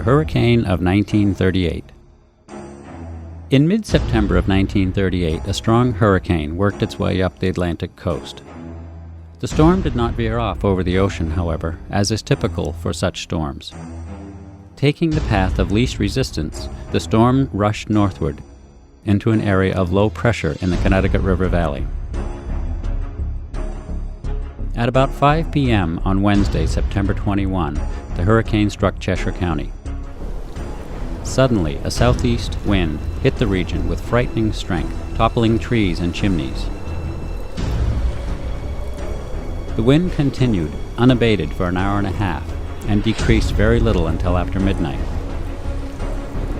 the hurricane of 1938. In mid-September of 1938, a strong hurricane worked its way up the Atlantic coast. The storm did not veer off over the ocean, however, as is typical for such storms. Taking the path of least resistance, the storm rushed northward into an area of low pressure in the Connecticut River Valley. At about 5 p.m. on Wednesday, September 21, the hurricane struck Cheshire County. Suddenly, a southeast wind hit the region with frightening strength, toppling trees and chimneys. The wind continued, unabated, for an hour and a half, and decreased very little until after midnight.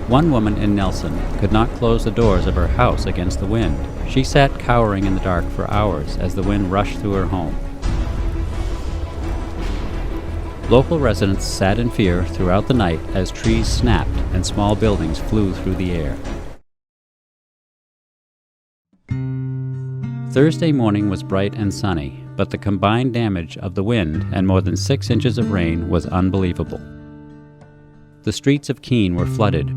One woman in Nelson could not close the doors of her house against the wind. She sat cowering in the dark for hours as the wind rushed through her home. Local residents sat in fear throughout the night as trees snapped and small buildings flew through the air. Thursday morning was bright and sunny, but the combined damage of the wind and more than 6 inches of rain was unbelievable. The streets of Keene were flooded.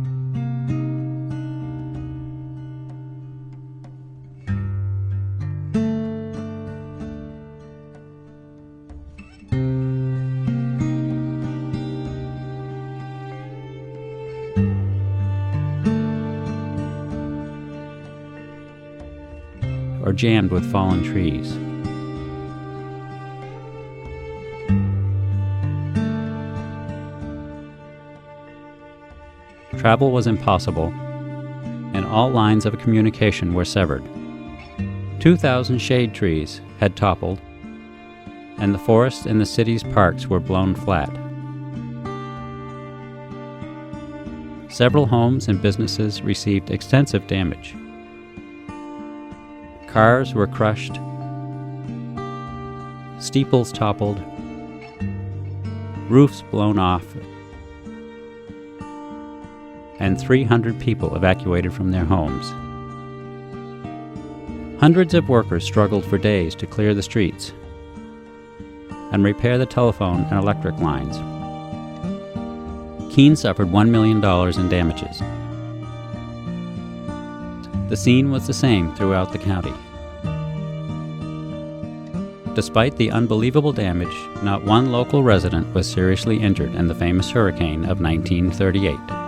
Or jammed with fallen trees. Travel was impossible, and all lines of communication were severed. 2,000 shade trees had toppled, and the forests in the city's parks were blown flat. Several homes and businesses received extensive damage. Cars were crushed, steeples toppled, roofs blown off, and 300 people evacuated from their homes. Hundreds of workers struggled for days to clear the streets and repair the telephone and electric lines. Keene suffered $1 million in damages. The scene was the same throughout the county. Despite the unbelievable damage, not one local resident was seriously injured in the famous hurricane of 1938.